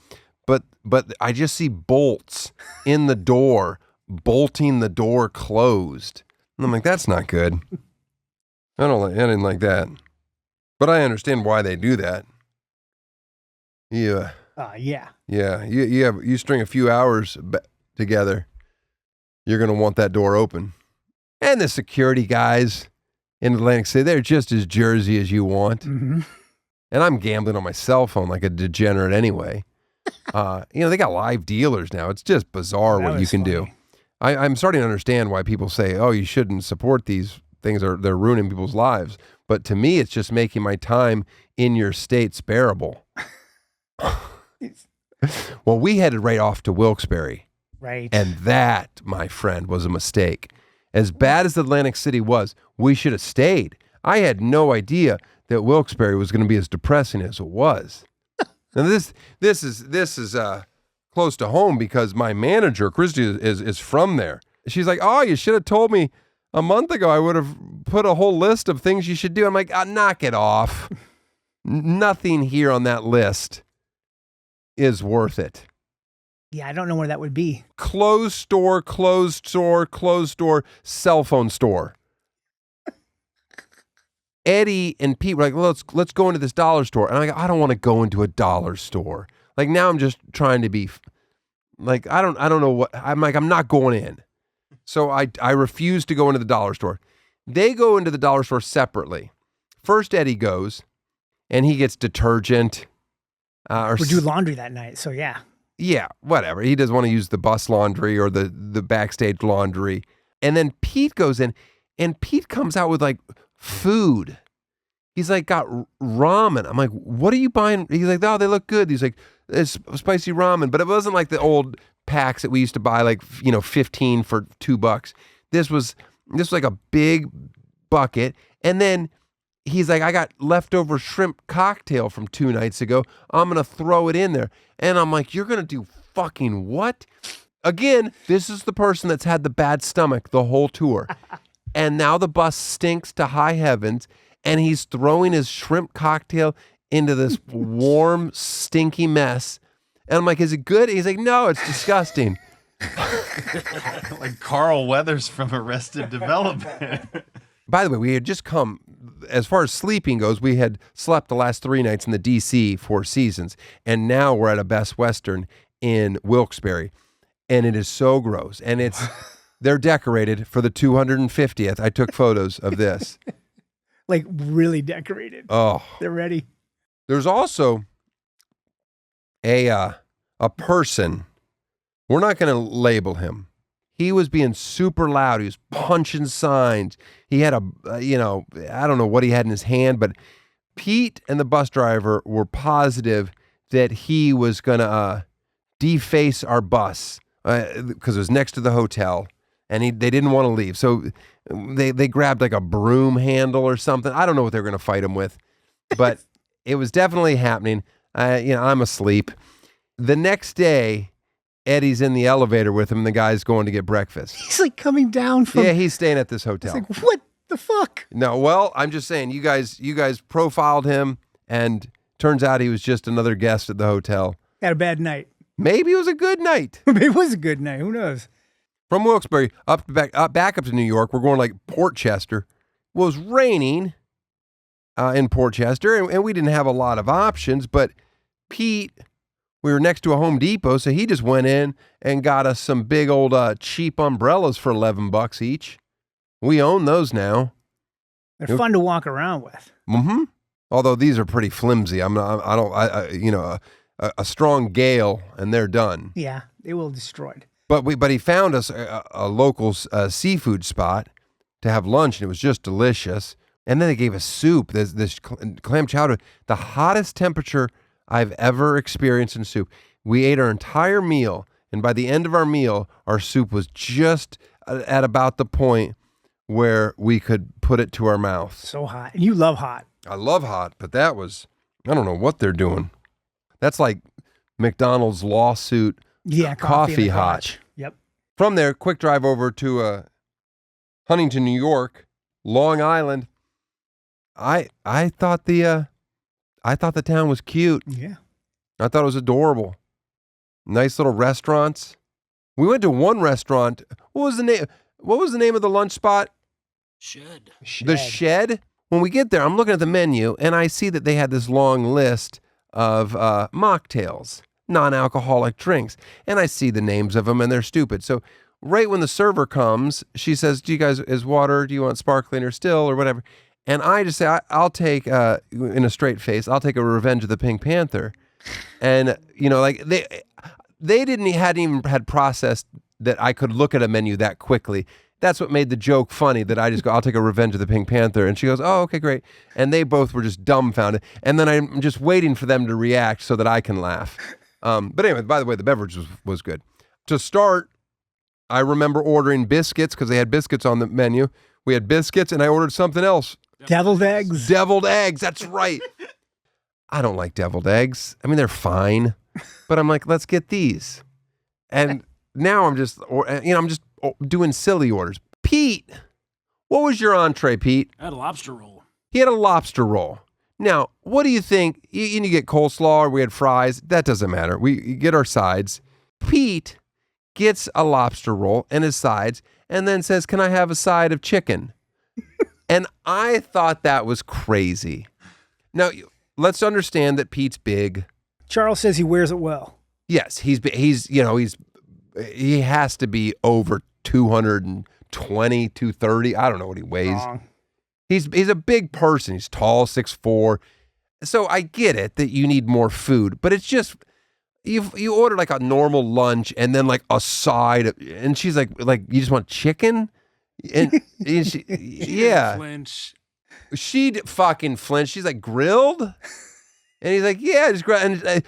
but I just see bolts in the door, bolting the door closed. And I'm like, that's not good. I didn't like that. But I understand why they do that. Yeah. Yeah. Yeah. You string a few hours together, you're going to want that door open. And the security guys in Atlantic City, they're just as Jersey as you want. Mm-hmm. And I'm gambling on my cell phone like a degenerate anyway. They got live dealers now. It's just bizarre what you can do. I'm starting to understand why people say, oh, you shouldn't support these things. They're ruining people's lives. But to me, it's just making my time in your state bearable. Well, we headed right off to Wilkes-Barre. Right. And that, my friend, was a mistake. As bad as Atlantic City was, we should have stayed. I had no idea that Wilkes-Barre was going to be as depressing as it was. And this is close to home because my manager, Christy, is from there. She's like, oh, you should have told me a month ago. I would have put a whole list of things you should do. I'm like, knock it off. Nothing here on that list is worth it. Yeah, I don't know where that would be. Closed store, cell phone store. Eddie and Pete were like, let's go into this dollar store. And I'm like, I don't want to go into a dollar store. Like now I'm just trying to be like, I don't know what, I'm like, I'm not going in. So I refuse to go into the dollar store. They go into the dollar store separately. First Eddie goes and he gets detergent. We do laundry that night. So yeah. Yeah, whatever. He doesn't want to use the bus laundry or the backstage laundry. And then Pete goes in and Pete comes out with like food. He's like got ramen. I'm like, what are you buying? He's like, oh, they look good. He's like, it's spicy ramen. But it wasn't like the old packs that we used to buy like, 15 for $2. This was like a big bucket. And then he's like, I got leftover shrimp cocktail from 2 nights ago. I'm going to throw it in there. And I'm like, you're going to do fucking what? Again, this is the person that's had the bad stomach the whole tour. And now the bus stinks to high heavens. And he's throwing his shrimp cocktail into this warm, stinky mess. And I'm like, is it good? He's like, no, it's disgusting. Like Carl Weathers from Arrested Development. By the way, we had just come, as far as sleeping goes, we had slept the last 3 nights in the DC Four Seasons. And now we're at a Best Western in Wilkes-Barre. And it is so gross. And they're decorated for the 250th. I took photos of this. Like really decorated. Oh. They're ready. There's also a person We're not going to label him. He was being super loud. He was punching signs. He had I don't know what he had in his hand, but Pete and the bus driver were positive that he was going to deface our bus because it was next to the hotel, and they didn't want to leave. So they grabbed like a broom handle or something. I don't know what they were going to fight him with, but it was definitely happening. I'm asleep. The next day, Eddie's in the elevator with him, and the guy's going to get breakfast. He's like coming down from. Yeah, he's staying at this hotel. It's like, what the fuck? No, well, I'm just saying, you guys profiled him, and turns out he was just another guest at the hotel. Had a bad night. Maybe it was a good night. Maybe it was a good night. Who knows? From Wilkes-Barre back up to New York, we're going like Port Chester. It was raining in Port Chester, and we didn't have a lot of options, but Pete, we were next to a Home Depot, so he just went in and got us some big old cheap umbrellas for $11 each. We own those now. They're fun to walk around with. Mm-hmm. Although these are pretty flimsy. A strong gale and they're done. Yeah, they will destroyed. But he found us a local seafood spot to have lunch, and it was just delicious. And then they gave us soup. This clam chowder, the hottest temperature I've ever experienced in soup. We ate our entire meal, and by the end of our meal, our soup was just at about the point where we could put it to our mouth. So hot. And you love hot. I love hot, but that was, I don't know what they're doing. That's like McDonald's lawsuit. Yeah, coffee hot. Yep. From there, quick drive over to Huntington, New York, Long Island. I thought the town was cute. Yeah. I thought it was adorable. Nice little restaurants. We went to one restaurant. What was the name of the lunch spot? Shed. The Shed. When we get there, I'm looking at the menu, and I see that they had this long list of mocktails, non-alcoholic drinks. And I see the names of them, and they're stupid. So right when the server comes, she says, do you want sparkling or still or whatever? And I just say, I'll take, in a straight face, I'll take a Revenge of the Pink Panther. And, they hadn't even had processed that I could look at a menu that quickly. That's what made the joke funny, that I just go, I'll take a Revenge of the Pink Panther. And she goes, oh, okay, great. And they both were just dumbfounded. And then I'm just waiting for them to react so that I can laugh. But anyway, by the way, the beverage was good. To start, I remember ordering biscuits because they had biscuits on the menu. We had biscuits, and I ordered something else. Deviled eggs. Deviled eggs, that's right. I don't like deviled eggs. I mean, they're fine. But I'm like, let's get these. And now I'm just doing silly orders. Pete, what was your entree, Pete? I had a lobster roll. He had a lobster roll. Now, what do you think? You get coleslaw, or we had fries. That doesn't matter. We get our sides. Pete gets a lobster roll and his sides, and then says, can I have a side of chicken? And I thought that was crazy. Now, let's understand that Pete's big. Charles says he wears it well. Yes, he has to be over 220, 230. I don't know what he weighs. Wrong. He's a big person. He's tall, 6'4". So I get it that you need more food, but it's just you order like a normal lunch and then like a side, and she's like you just want chicken, and she, yeah, Flinch. she'd fucking flinch. She's like, grilled, and he's like, yeah, just grilled. And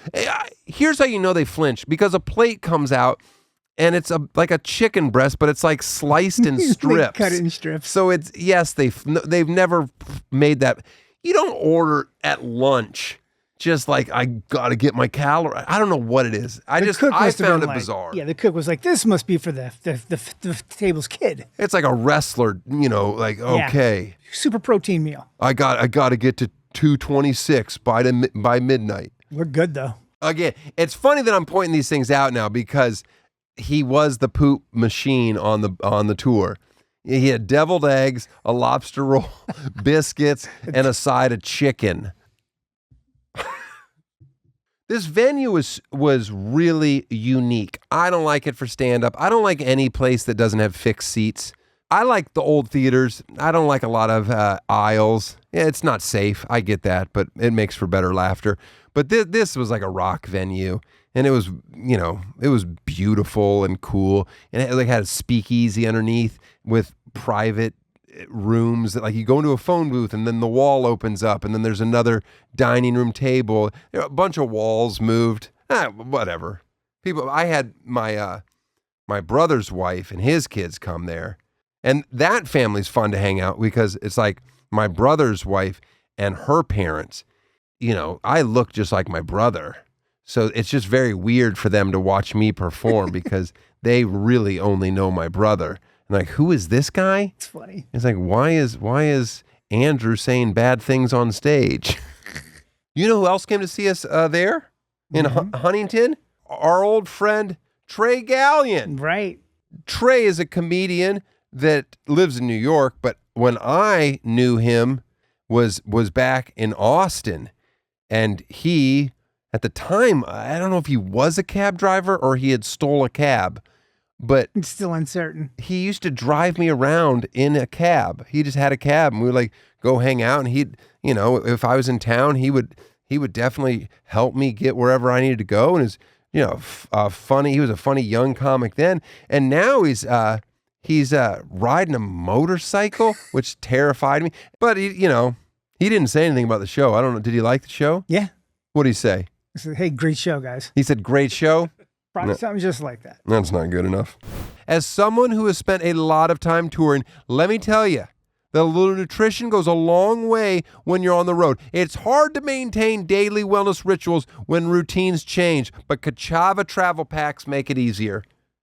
here's how you know they flinch, because a plate comes out. And it's like a chicken breast, but it's like sliced in strips. Cut it in strips. So it's, yes, they've never made that. You don't order at lunch just like, I got to get my calorie. I don't know what it is. I found it bizarre. Yeah, the cook was like, this must be for the table's kid. It's like a wrestler, okay. Yeah. Super protein meal. I got to get to 226 by midnight. We're good though. Again, it's funny that I'm pointing these things out now because he was the poop machine on the tour. He had deviled eggs, a lobster roll, biscuits, and a side of chicken. This venue was really unique. I don't like it for stand-up. I don't like any place that doesn't have fixed seats. I like the old theaters. I don't like a lot of aisles. Yeah, it's not safe. I get that, but it makes for better laughter. But this was like a rock venue, and it was, it was beautiful and cool, and it like had a speakeasy underneath with private rooms that, like, you go into a phone booth and then the wall opens up and then there's another dining room table. A bunch of walls moved. Whatever. I had my brother's wife and his kids come there, and that family's fun to hang out because it's like my brother's wife and her parents. I look just like my brother. So it's just very weird for them to watch me perform because they really only know my brother. And like, who is this guy? It's funny. It's like, why is Andrew saying bad things on stage? You know who else came to see us there in Huntington? Our old friend Trey Gallion. Right. Trey is a comedian that lives in New York, but when I knew him was back in Austin. And he, at the time, I don't know if he was a cab driver or he had stole a cab, but It's still uncertain. he used to drive me around in a cab. He just had a cab and we would like go hang out, and he'd, if I was in town, he would definitely help me get wherever I needed to go. And funny. He was a funny young comic then. And now he's riding a motorcycle, which terrified me. But he didn't say anything about the show. I don't know. Did he like the show? Yeah. What did he say? I said, hey, great show, guys. He said, great show. Probably something just like that. That's not good enough. As someone who has spent a lot of time touring, let me tell you that a little nutrition goes a long way when you're on the road. It's hard to maintain daily wellness rituals when routines change, but Kachava travel packs make it easier.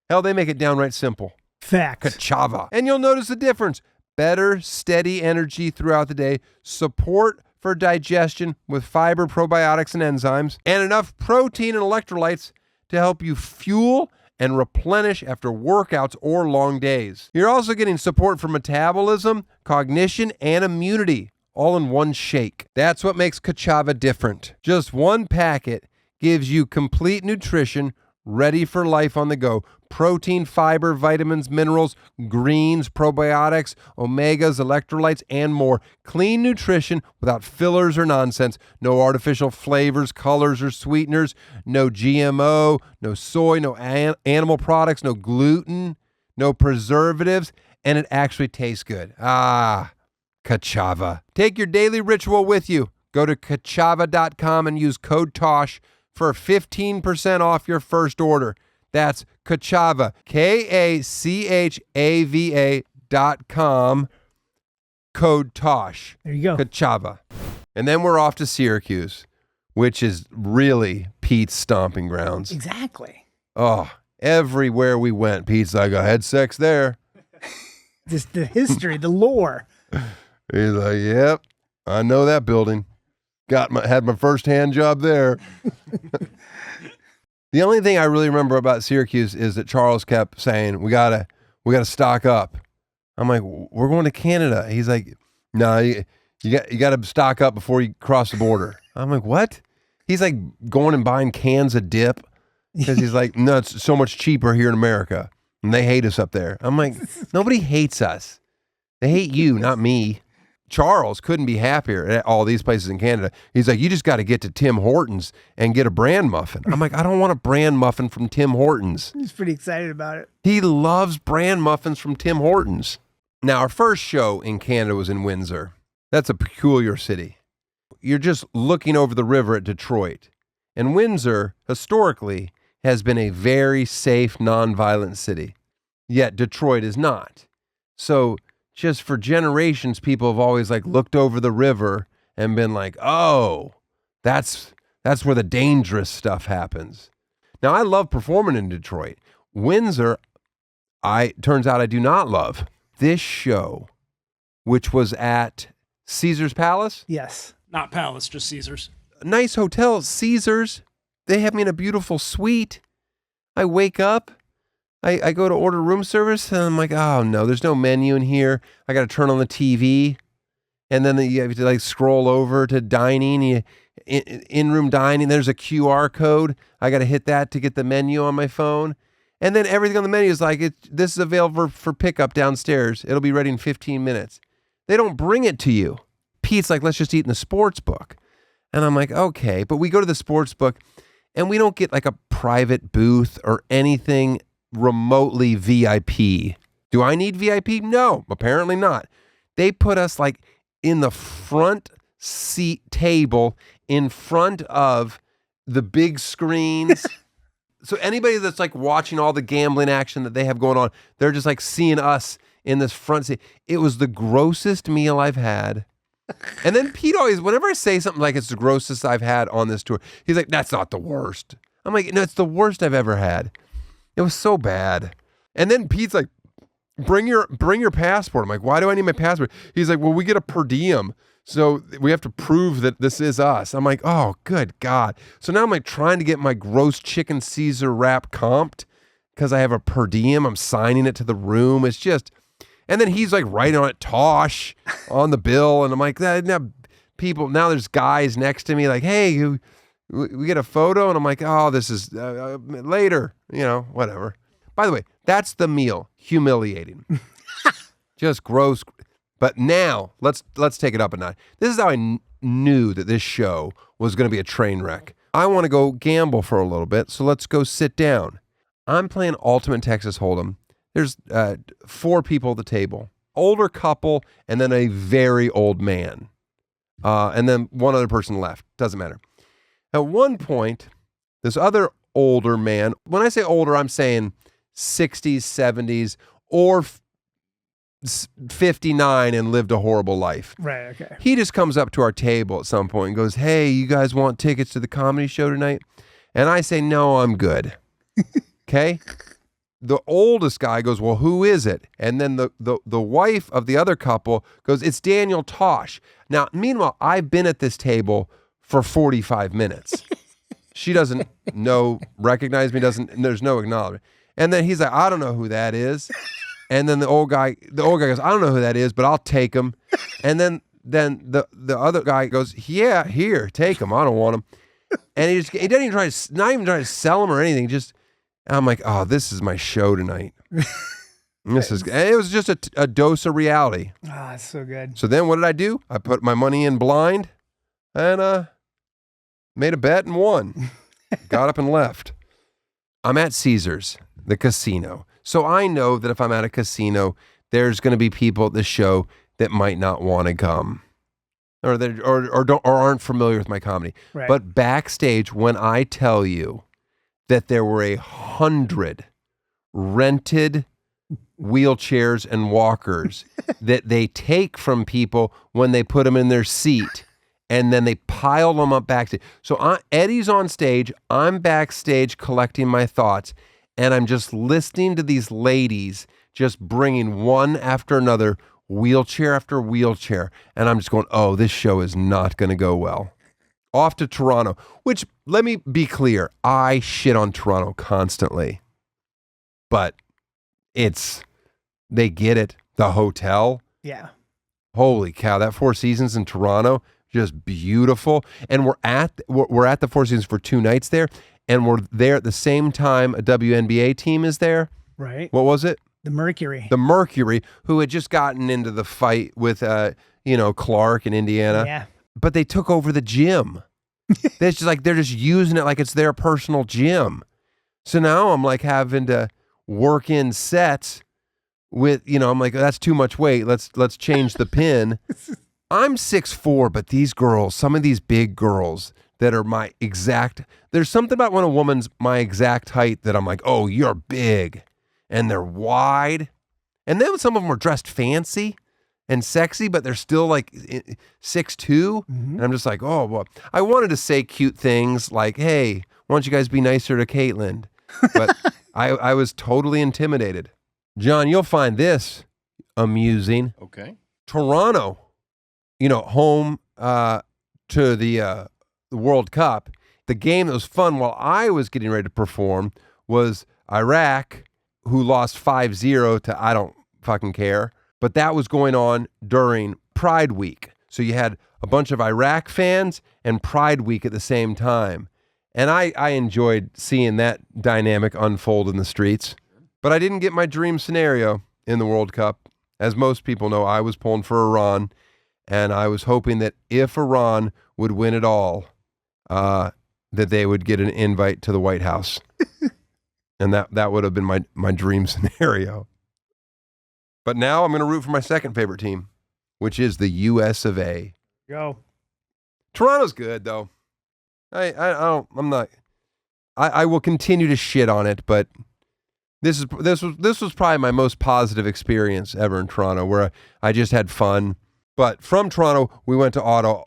Hell, they make it downright simple. Facts. Kachava. And you'll notice the difference. Better, steady energy throughout the day, support for digestion with fiber, probiotics, and enzymes, and enough protein and electrolytes to help you fuel and replenish after workouts or long days. You're also getting support for metabolism, cognition, and immunity, all in one shake. That's what makes Kachava different. Just one packet gives you complete nutrition ready for life on the go. Protein, fiber, vitamins, minerals, greens, probiotics, omegas, electrolytes, and more. Clean nutrition without fillers or nonsense. No artificial flavors, colors, or sweeteners. No GMO, no soy, no animal products, no gluten, no preservatives, and it actually tastes good. Kachava. Take your daily ritual with you. Go to kachava.com and use code TOSH for 15% off your first order. That's Kachava, KACHAVA.com, code TOSH. There you go. Kachava. And then we're off to Syracuse, which is really Pete's stomping grounds. Exactly. Oh, everywhere we went, Pete's like, I had sex there. Just the history, the lore. He's like, yep, I know that building. Had my first hand job there. The only thing I really remember about Syracuse is that Charles kept saying, we gotta stock up. I'm like, we're going to Canada. He's like, no, you got to stock up before you cross the border. I'm like, what? He's like going and buying cans of dip because he's like, no, it's so much cheaper here in America, and they hate us up there. I'm like, nobody hates us. They hate you, not me. Charles couldn't be happier at all these places in Canada. He's like, you just got to get to Tim Hortons and get a bran muffin. I'm like, I don't want a bran muffin from Tim Hortons. He's pretty excited about it. He loves bran muffins from Tim Hortons. Now, our first show in Canada was in Windsor. That's a peculiar city. You're just looking over the river at Detroit. And Windsor, historically, has been a very safe, nonviolent city. Yet Detroit is not. So just for generations, people have always like looked over the river and been like, oh, that's where the dangerous stuff happens. Now, I love performing in Detroit. Windsor, turns out I do not love. This show, which was at Caesar's Palace. Yes. Not Palace, just Caesar's. A nice hotel, Caesar's. They have me in a beautiful suite. I wake up. I go to order room service, and I'm like, oh, no, there's no menu in here. I got to turn on the TV. And then you have to like scroll over to dining, in-room dining. There's a QR code. I got to hit that to get the menu on my phone. And then everything on the menu is like, this is available for pickup downstairs. It'll be ready in 15 minutes. They don't bring it to you. Pete's like, let's just eat in the sports book. And I'm like, okay. But we go to the sports book and we don't get like a private booth or anything remotely VIP. Do I need VIP? No, apparently not. They put us like in the front seat table in front of the big screens. So anybody that's like watching all the gambling action that they have going on, they're just like seeing us in this front seat. It was the grossest meal I've had. And then Pete always, whenever I say something like it's the grossest I've had on this tour, he's like, that's not the worst. I'm like, no, it's the worst I've ever had. It was so bad. And then Pete's like, bring your passport. I'm like, why do I need my passport? He's like, well, we get a per diem, so we have to prove that this is us. I'm like, oh, good God. So now I'm like trying to get my gross chicken Caesar wrap comped because I have a per diem. I'm signing it to the room. It's just, and then he's like writing on it, Tosh, on the bill. And I'm like, now there's guys next to me like, hey, we get a photo. And I'm like, oh, this is later, whatever. By the way, that's the meal. Humiliating. Just gross. But now, let's take it up a notch. This is how I knew that this show was going to be a train wreck. I want to go gamble for a little bit, so let's go sit down. I'm playing Ultimate Texas Hold'em. There's 4 people at the table. Older couple, and then a very old man. And then one other person left. Doesn't matter. At one point, this other older man, when I say older, I'm saying 60s, 70s, or 59 and lived a horrible life. Right, okay. He just comes up to our table at some point and goes, hey, you guys want tickets to the comedy show tonight? And I say, no, I'm good. Okay? The oldest guy goes, well, who is it? And then the wife of the other couple goes, it's Daniel Tosh. Now, meanwhile, I've been at this table for 45 minutes. She doesn't recognize me, there's no acknowledgement. And then he's like, I don't know who that is. And then the old guy goes, I don't know who that is, but I'll take him. And then the other guy goes, yeah, here, take him. I don't want him. And he doesn't even not even try to sell him or anything. I'm like, oh, this is my show tonight. It was just a dose of reality. Ah, it's so good. So then what did I do? I put my money in blind and made a bet and won. Got up and left. I'm at Caesars, the casino. So I know that if I'm at a casino, there's going to be people at the show that might not want to come or aren't familiar with my comedy. Right. But backstage, when I tell you that there were 100 rented wheelchairs and walkers that they take from people when they put them in their seat, and then they pile them up backstage. So Eddie's on stage, I'm backstage collecting my thoughts, and I'm just listening to these ladies just bringing one after another, wheelchair after wheelchair, and I'm just going, oh, this show is not going to go well. Off to Toronto, which, let me be clear, I shit on Toronto constantly. But they get it. The hotel. Yeah. Holy cow, that Four Seasons in Toronto, just beautiful. And we're at the Four Seasons for 2 nights there, and we're there at the same time a WNBA team is there. Right. What was it? The Mercury. The Mercury, who had just gotten into the fight with Clark in Indiana. Yeah. But they took over the gym. They're just using it like it's their personal gym. So now I'm like having to work in sets with, I'm like, that's too much weight. Let's change the pin. I'm 6'4", but these girls, some of these big girls that are my exact, there's something about when a woman's my exact height that I'm like, oh, you're big. And they're wide. And then some of them are dressed fancy and sexy, but they're still like 6'2". Mm-hmm. And I'm just like, oh, well, I wanted to say cute things like, hey, why don't you guys be nicer to Caitlin? But I was totally intimidated. John, you'll find this amusing. Okay. Toronto, home to the World Cup. The game that was fun while I was getting ready to perform was Iraq, who lost 5-0 to I don't fucking care. But that was going on during Pride Week. So you had a bunch of Iraq fans and Pride Week at the same time. And I enjoyed seeing that dynamic unfold in the streets. But I didn't get my dream scenario in the World Cup. As most people know, I was pulling for Iran. and I was hoping that if Iran would win it all, that they would get an invite to the White House. And that would have been my dream scenario. But now I'm going to root for my second favorite team, which is the US of A. Go. Toronto's good though. I will continue to shit on it, but this was probably my most positive experience ever in Toronto, where I just had fun. But from Toronto, we went to Ottawa.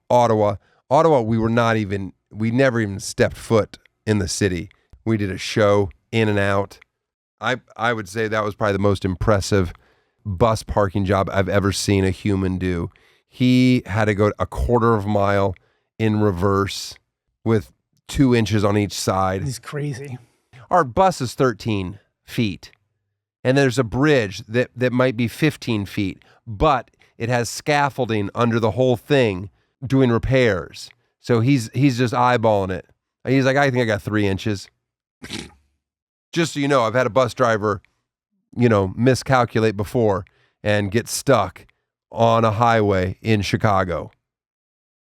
Ottawa, we never even stepped foot in the city. We did a show in and out. I would say that was probably the most impressive bus parking job I've ever seen a human do. He had to go a quarter of a mile in reverse with 2 inches on each side. He's crazy. Our bus is 13 feet, and there's a bridge that might be 15 feet, but it has scaffolding under the whole thing doing repairs. So he's just eyeballing it. He's like, I think I got 3 inches. Just so you know, I've had a bus driver, miscalculate before and get stuck on a highway in Chicago.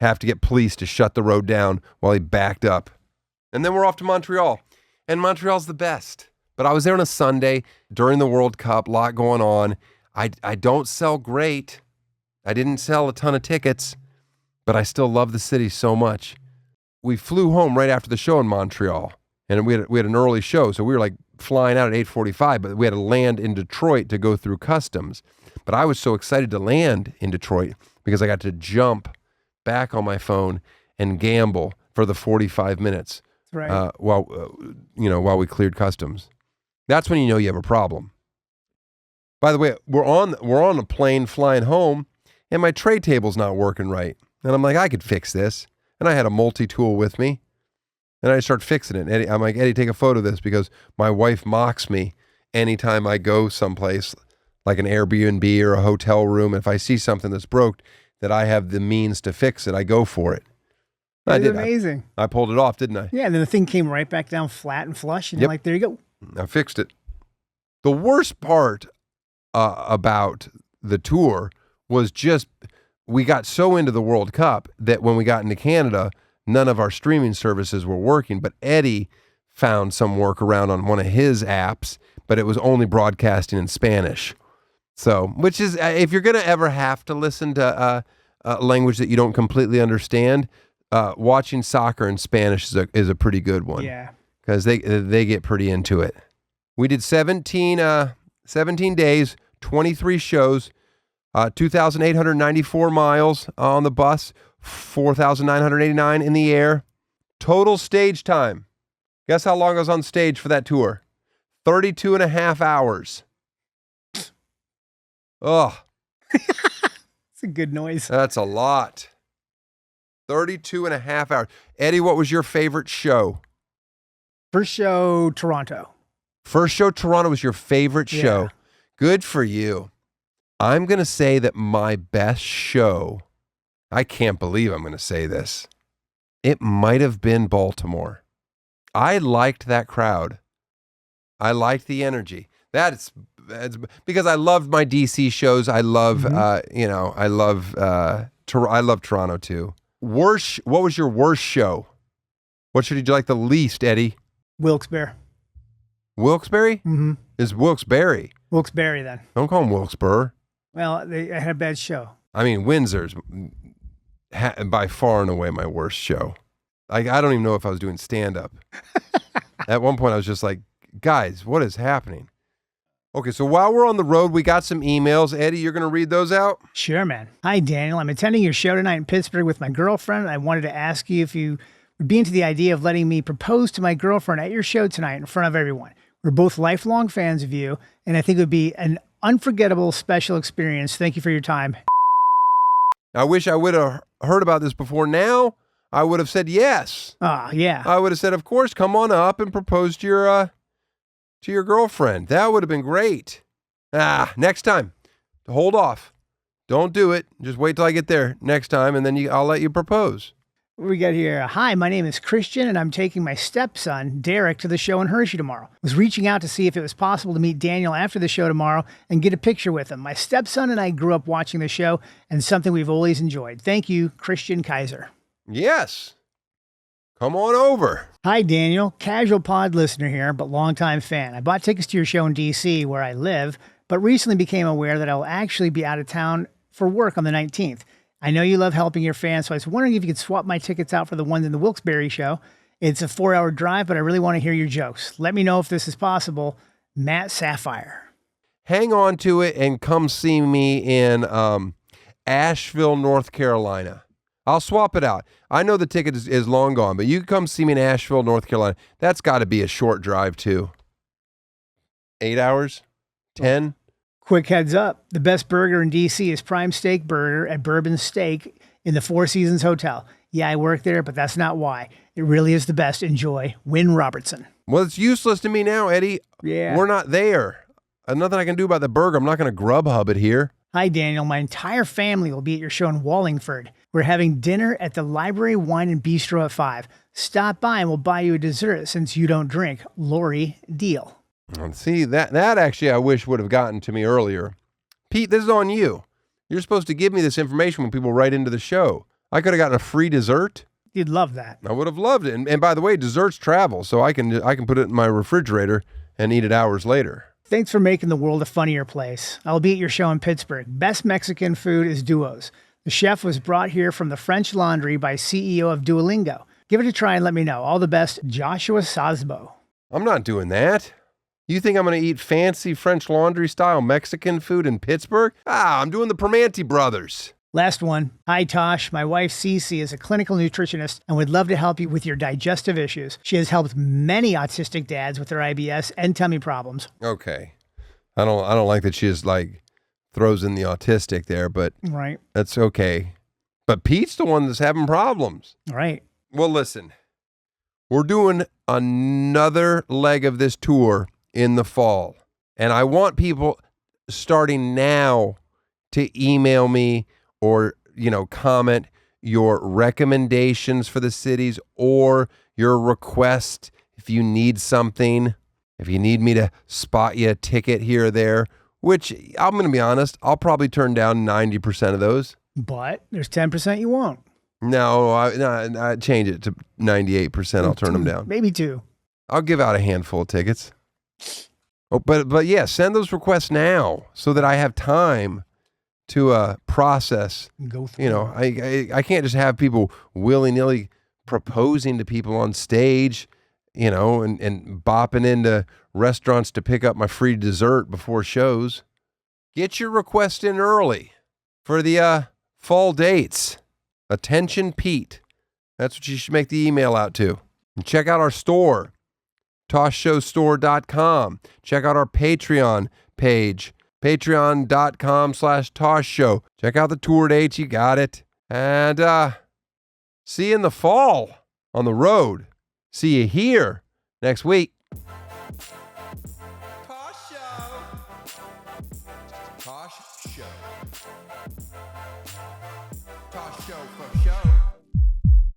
Have to get police to shut the road down while he backed up. And then we're off to Montreal. And Montreal's the best. But I was there on a Sunday during the World Cup, a lot going on. I don't sell great. I didn't sell a ton of tickets, but I still love the city so much. We flew home right after the show in Montreal. And we had an early show, so we were like flying out at 8:45, but we had to land in Detroit to go through customs. But I was so excited to land in Detroit because I got to jump back on my phone and gamble for the 45 minutes. That's right. While we cleared customs. That's when you know you have a problem. By the way, we're on a plane flying home, and my tray table's not working right. And I'm like, I could fix this. And I had a multi-tool with me. And I start fixing it. Eddie, I'm like, Eddie, take a photo of this because my wife mocks me anytime I go someplace like an Airbnb or a hotel room. If I see something that's broke that I have the means to fix it, I go for it. I did. Amazing. I pulled it off, didn't I? Yeah, and then the thing came right back down flat and flush. And Yep. you're like, there you go. I fixed it. The worst part about the tour was just we got so into the World Cup that when we got into Canada, none of our streaming services were working, but Eddie found some workaround on one of his apps, but it was only broadcasting in Spanish. So, which is, if you're going to ever have to listen to a language that you don't completely understand, watching soccer in Spanish is a pretty good one. Yeah. Because they get pretty into it. We did 17 days, 23 shows, 2,894 miles on the bus, 4,989 in the air. Total stage time. Guess how long I was on stage for that tour? 32 and a half hours. Oh, It's a good noise. that's a lot. 32 and a half hours. Eddie, what was your favorite show? First show, Toronto. First show, Toronto was your favorite show. Yeah. Good for you. I'm going to say that my best show, I can't believe I'm going to say this. It might have been Baltimore. I liked that crowd. I liked the energy. That's because I loved my DC shows. I love, I love Toronto too. What was your worst show? What should you like the least, Eddie? Wilkes-Barre. Wilkes-Barre? Mm-hmm. Is Wilkes-Barre. Wilkes-Barre then. Don't call him Wilkes-Barre. Well, I had a bad show. I mean, Windsor's by far and away my worst show. I don't even know if I was doing stand-up. At one point, I was just like, guys, what is happening? Okay, so while we're on the road, we got some emails. Eddie, you're going to read those out? Sure, man. Hi, Daniel. I'm attending your show tonight in Pittsburgh with my girlfriend. I wanted to ask you if you would be into the idea of letting me propose to my girlfriend at your show tonight in front of everyone. We're both lifelong fans of you, and I think it would be an unforgettable, special experience. Thank you for your time. I wish I would have heard about this before now. I would have said yes. Oh, yeah. I would have said, of course, come on up and propose to your girlfriend. That would have been great. Next time. Hold off. Don't do it. Just wait till I get there next time, and then I'll let you propose. We got here. Hi, my name is Christian, and I'm taking my stepson, Derek, to the show in Hershey tomorrow. Was reaching out to see if it was possible to meet Daniel after the show tomorrow and get a picture with him. My stepson and I grew up watching the show, and something we've always enjoyed. Thank you, Christian Kaiser. Yes. Come on over. Hi, Daniel. Casual pod listener here, but longtime fan. I bought tickets to your show in D.C., where I live, but recently became aware that I will actually be out of town for work on the 19th. I know you love helping your fans, so I was wondering if you could swap my tickets out for the ones in the Wilkes-Barre show. It's a 4-hour drive, but I really want to hear your jokes. Let me know if this is possible. Matt Sapphire. Hang on to it and come see me in Asheville, North Carolina. I'll swap it out. I know the ticket is long gone, but you can come see me in Asheville, North Carolina. That's got to be a short drive, too. 8 hours? 10? Quick heads up. The best burger in D.C. is Prime Steak Burger at Bourbon Steak in the Four Seasons Hotel. Yeah, I work there, but that's not why. It really is the best. Enjoy. Win Robertson. Well, it's useless to me now, Eddie. Yeah. We're not there. Nothing I can do about the burger. I'm not going to Grubhub it here. Hi, Daniel. My entire family will be at your show in Wallingford. We're having dinner at the Library Wine and Bistro at 5. Stop by and we'll buy you a dessert since you don't drink. Lori, deal. See, that actually I wish would have gotten to me earlier. Pete, this is on you. You're supposed to give me this information when people write into the show. I could have gotten a free dessert. You'd love that. I would have loved it. And by the way, desserts travel, so I can put it in my refrigerator and eat it hours later. Thanks for making the world a funnier place. I'll be at your show in Pittsburgh. Best Mexican food is Duo's. The chef was brought here from the French Laundry by CEO of Duolingo. Give it a try and let me know. All the best, Joshua Sosbo. I'm not doing that. You think I'm going to eat fancy French Laundry style Mexican food in Pittsburgh? I'm doing the Primanti brothers. Last one. Hi, Tosh. My wife, Cece, is a clinical nutritionist and would love to help you with your digestive issues. She has helped many autistic dads with their IBS and tummy problems. Okay. I don't like that she just throws in the autistic there, but Right. that's okay. But Pete's the one that's having problems. Right. Well, listen. We're doing another leg of this tour in the fall. And I want people starting now to email me or, comment your recommendations for the cities or your request if you need something, if you need me to spot you a ticket here or there, which I'm going to be honest, I'll probably turn down 90% of those. But there's 10% you won't. No, I change it to 98%. I'll turn them down. Maybe 2. I'll give out a handful of tickets. Oh, but yeah, send those requests now so that I have time to process. Go through. I can't just have people willy-nilly proposing to people on stage, and bopping into restaurants to pick up my free dessert before shows. Get your request in early for the fall dates. Attention Pete. That's what you should make the email out to. And check out our store, toshshowstore.com. Check out our Patreon page, patreon.com/toshshow. Check out the tour dates. You got it. And see you in the fall on the road. See you here next week. Tosh Show. Tosh Show. Tosh Show for show.